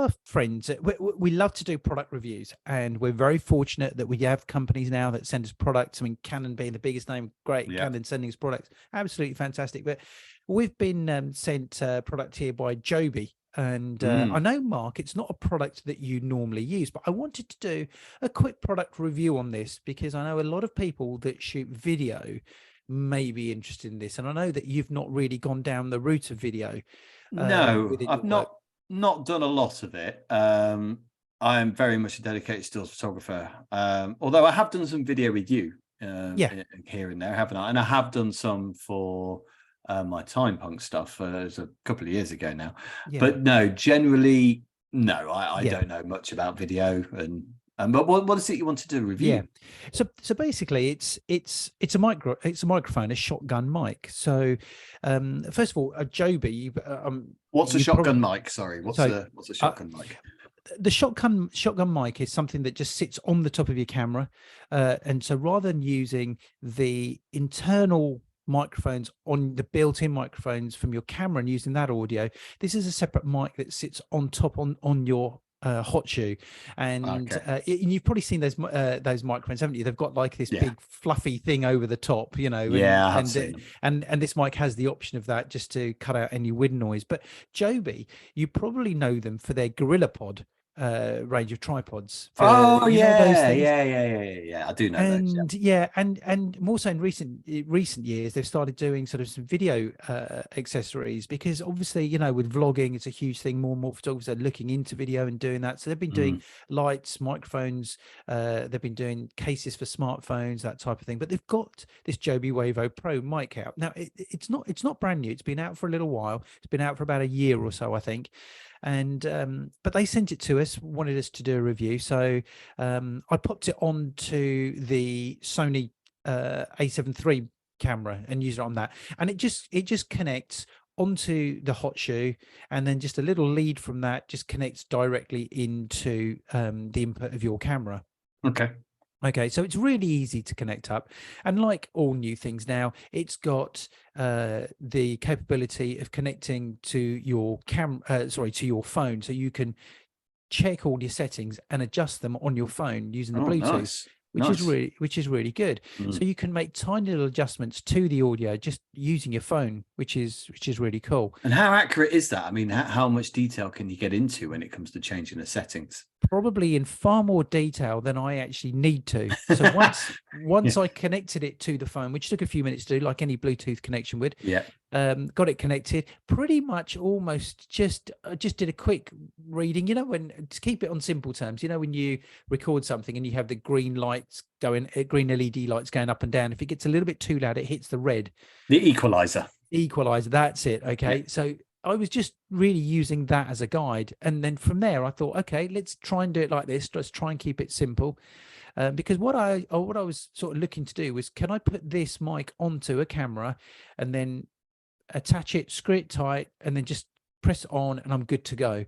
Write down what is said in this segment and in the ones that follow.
our friends, we love to do product reviews, and we're very fortunate that we have companies now that send us products. I mean, Canon being the biggest name, great. Yeah. Canon sending us products, absolutely fantastic. But we've been sent product here by Joby. And I know, Mark, it's not a product that you normally use, but I wanted to do a quick product review on this because I know a lot of people that shoot video may be interested in this. And I know that you've not really gone down the route of video. No, I've not done a lot of it. I am very much a dedicated stills photographer. Although I have done some video with you here and there, haven't I? And I have done some for my Time Punk stuff. It was a couple of years ago now. Yeah. But no, generally, no, I don't know much about video. But what is it you want to do? Review? Yeah. So basically, it's a microphone, a shotgun mic. So first of all, Joby. What's a shotgun mic? Sorry, what's a shotgun mic? The shotgun mic is something that just sits on the top of your camera, and so rather than using the internal microphones on the built-in microphones from your camera and using that audio, this is a separate mic that sits on top on your hot shoe. And you've probably seen those microphones, haven't you? They've got like this big fluffy thing over the top, you know. And this mic has the option of that just to cut out any wind noise. But Joby, you probably know them for their Gorilla Pod range of tripods. I do know those. And more so in recent years, they've started doing sort of some video accessories, because obviously, you know, with vlogging, it's a huge thing. More and more photographers are looking into video and doing that. So they've been doing lights, microphones, they've been doing cases for smartphones, that type of thing. But they've got this Joby Wavo Pro Mic out now. It's not brand new. It's been out for a little while. It's been out for about a year or so, I think. And but they sent it to us, wanted us to do a review. So I popped it onto the Sony A7 III camera and used it on that, and it just connects onto the hot shoe, and then just a little lead from that just connects directly into the input of your camera. Okay, so it's really easy to connect up, and like all new things now, it's got the capability of connecting to your to your phone, so you can check all your settings and adjust them on your phone using the Bluetooth. Which is really good. So you can make tiny little adjustments to the audio just using your phone, which is really cool. And how accurate is that? I mean, how much detail can you get into when it comes to changing the settings? Probably in far more detail than I actually need to. So once I connected it to the phone, which took a few minutes to do, like any Bluetooth connection would. Got it connected, pretty much almost just did a quick reading, you know, to keep it on simple terms, you know, when you record something and you have the green lights going, green LED lights going up and down, if it gets a little bit too loud, it hits the red. The equalizer, that's it. Okay. So I was just really using that as a guide. And then from there, I thought, okay, let's try and do it like this. Let's try and keep it simple. Because what I was sort of looking to do was, can I put this mic onto a camera and then attach it, screw it tight, and then just press it on, and I'm good to go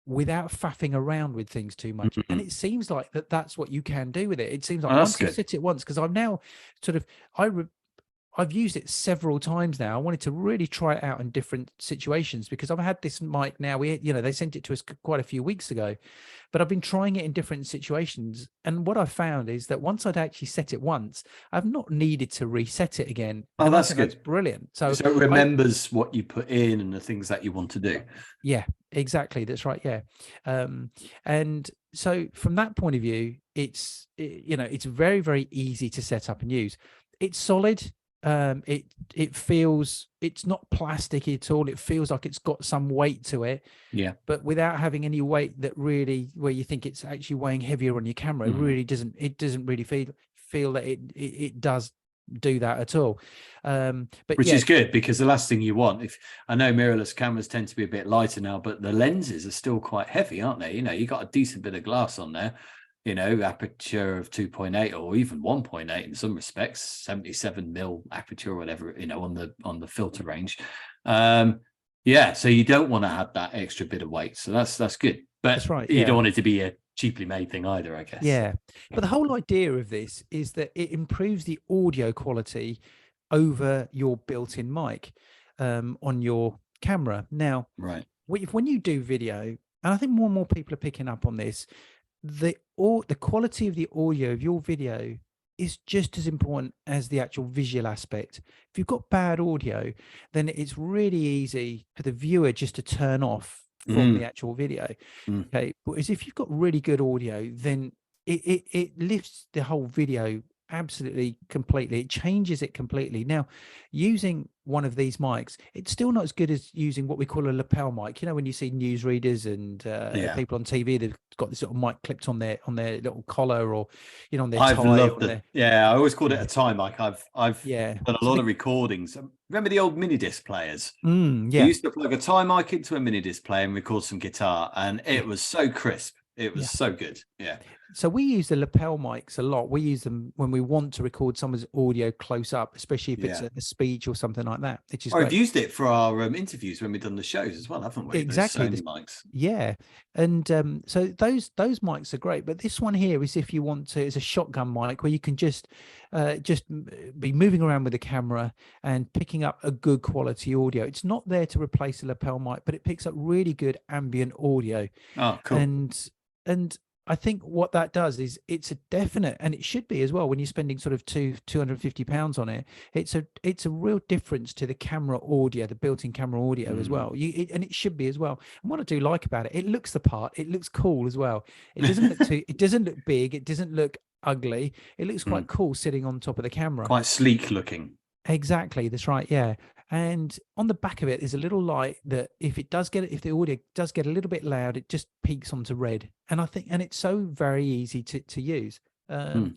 without faffing around with things too much. And it seems like that's what you can do with it. It seems like once you sit it once, because I've now sort of, I've used it several times now. I wanted to really try it out in different situations, because I've had this mic now. They sent it to us quite a few weeks ago, but I've been trying it in different situations. And what I found is that once I'd actually set it once, I've not needed to reset it again. Oh, that's good. That's brilliant. So it remembers what you put in and the things that you want to do. Yeah, exactly. That's right. Yeah. And so from that point of view, it's very, very easy to set up and use. It's solid. It feels, it's not plastic at all. It feels like it's got some weight to it, but without having any weight that really, where you think it's actually weighing heavier on your camera. It doesn't really feel that it does do that at all. But which is good, because the last thing you want, if I know mirrorless cameras tend to be a bit lighter now, but the lenses are still quite heavy, aren't they? You know, you got a decent bit of glass on there, you know, aperture of 2.8 or even 1.8 in some respects, 77 mil aperture or whatever, you know, on the filter range. So you don't want to have that extra bit of weight. So that's good. But that's right, you don't want it to be a cheaply made thing either, I guess. Yeah. But the whole idea of this is that it improves the audio quality over your built-in mic on your camera. Now, when you do video, and I think more and more people are picking up on this, the quality of the audio of your video is just as important as the actual visual aspect. If you've got bad audio, then it's really easy for the viewer just to turn off from the actual video. Okay, whereas if you've got really good audio, then it lifts the whole video absolutely completely. It changes it completely. Now, using one of these mics, it's still not as good as using what we call a lapel mic. You know, when you see newsreaders and people on TV, they've got this little mic clipped on their little collar, or you know, on their I've tie. loved it. Yeah, I always called it a tie mic. I've done a lot of recordings. Remember the old mini disc players? Yeah. You used to plug a tie mic into a mini disc player and record some guitar, and it was so crisp. It was so good. Yeah. So we use the lapel mics a lot. We use them when we want to record someone's audio close up, especially if it's a speech or something like that. Which is I've used it for our interviews when we've done the shows as well, haven't we? Exactly. Those Sony mics. Yeah. And so those mics are great. But this one here is if you want to, it's a shotgun mic where you can just be moving around with the camera and picking up a good quality audio. It's not there to replace a lapel mic, but it picks up really good ambient audio. Oh, cool. And I think what that does is it's a definite, and it should be as well, when you're spending sort of £250 on it, it's a real difference to the camera audio, the built-in camera audio as well. And it should be as well. And what I do like about it, it looks the part, it looks cool as well. It doesn't look it doesn't look big, it doesn't look ugly. It looks quite cool sitting on top of the camera. Quite sleek looking. Exactly, that's right. Yeah. And on the back of it is a little light that if the audio does get a little bit loud, it just peaks onto red. And I think, and it's so very easy to use. When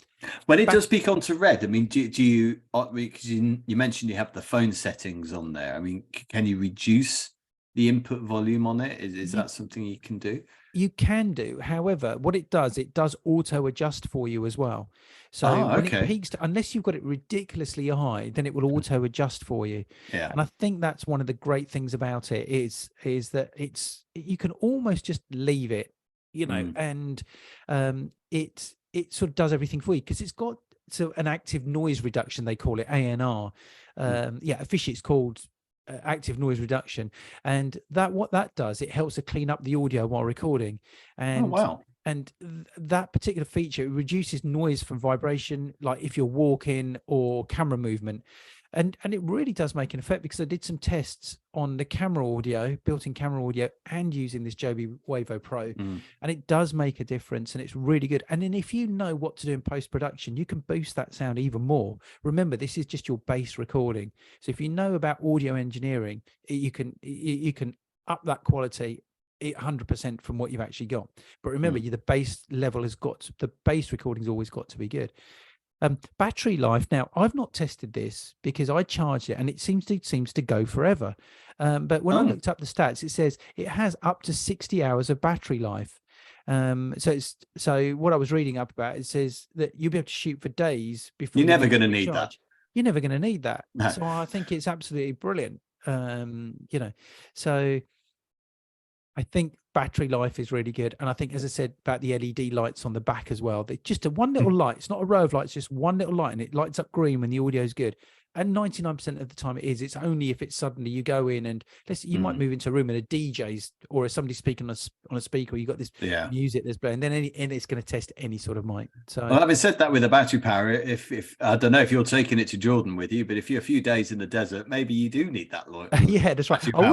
it does peak onto red, I mean, do you, because you mentioned you have the phone settings on there. I mean, can you reduce the input volume on it? Is that something you can do? You can do. However, what it does auto adjust for you as well. So when it peaks, unless you've got it ridiculously high, then it will auto adjust for you. Yeah. And I think that's one of the great things about it is that you can almost just leave it, you know, and it sort of does everything for you, because it's got an active noise reduction, they call it ANR. Officially it's called active noise reduction, and what that does, it helps to clean up the audio while recording. And and that particular feature, it reduces noise from vibration, like if you're walking or camera movement, and it really does make an effect, because I did some tests on the camera audio, built-in camera audio, and using this Joby Wavo Pro, and it does make a difference, and it's really good. And then if you know what to do in post-production, you can boost that sound even more. Remember, this is just your base recording, so if you know about audio engineering, you can up that quality 100% from what you've actually got. But remember, the base level the base recording's always got to be good. Battery life, now I've not tested this because I charged it and it seems to go forever, but when I looked up the stats, it says it has up to 60 hours of battery life. So what I was reading up about, it says that you'll be able to shoot for days before you're never going to need that. You're never going to need that. No. So I think it's absolutely brilliant. So I think battery life is really good. And I think, as I said, about the LED lights on the back as well, they're just one little light. It's not a row of lights, just one little light, and it lights up green when the audio is good. And 99% of the time it is. It's only if it's suddenly you go in and you might move into a room and a DJ's or somebody speaking on a speaker, you got this music that's playing, then it's going to test any sort of mic. So, well, having said that, with the battery power, if I don't know if you're taking it to Jordan with you, but if you're a few days in the desert, maybe you do need that light. Yeah, that's right. I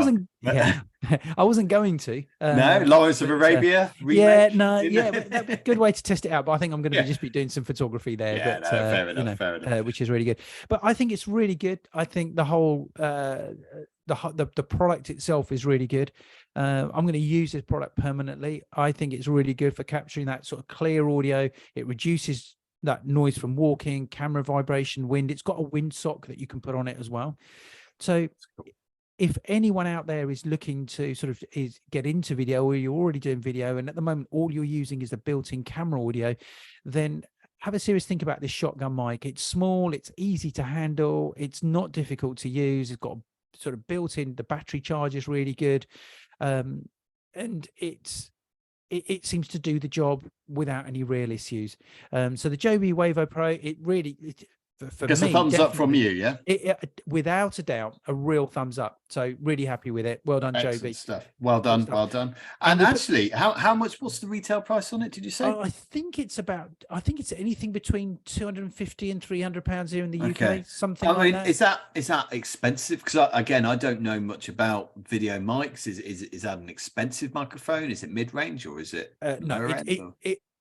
wasn't going to. No, Lawrence of Arabia. Remake, but that'd be a good way to test it out. But I think I'm going to just be doing some photography there. Yeah, but, fair enough. Which is really good. But I think it's really good. I think the whole the product itself is really good. I'm going to use this product permanently. I think it's really good for capturing that sort of clear audio. It reduces that noise from walking, camera vibration, wind. It's got a wind sock that you can put on it as well. So if anyone out there is looking to get into video, or you're already doing video and at the moment all you're using is the built-in camera audio, then have a serious think about this shotgun mic. It's small, it's easy to handle, it's not difficult to use, it's got sort of built-in, the battery charge is really good, and it seems to do the job without any real issues. So the Joby Wavo Pro, for Guess me, a thumbs up from definitely, you, yeah. without a doubt, a real thumbs up. So really happy with it. Well done, Excellent Joby. stuff. Well Good done, stuff. well done. And And we'll put, actually, how much? What's the retail price on it? Did you say? I think it's about. I think it's anything between £250 and £300 here in the Okay. UK, something I like mean, that. is that expensive? Because again, I don't know much about video mics. Is that an expensive microphone? Is it mid range or is it No, lower end?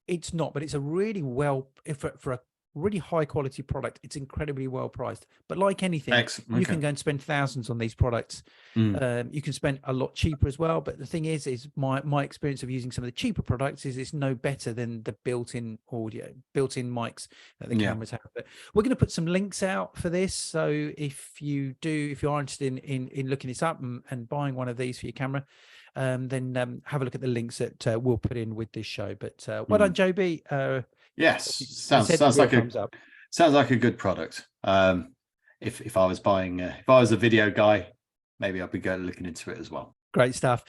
it's not, but it's a really well for a really high quality product. It's incredibly well priced. But like anything, Excellent. you Okay. can go and spend thousands on these products. You can spend a lot cheaper as well. But the thing is my experience of using some of the cheaper products is it's no better than the built-in audio, built-in mics that the cameras have. But we're going to put some links out for this. So if you are interested in looking this up and buying one of these for your camera, then have a look at the links that we'll put in with this show. But well done, Joby. Yes, sounds like thumbs up. Sounds like a good product. If I was buying, if I was a video guy, maybe I'd be looking into it as well. Great stuff.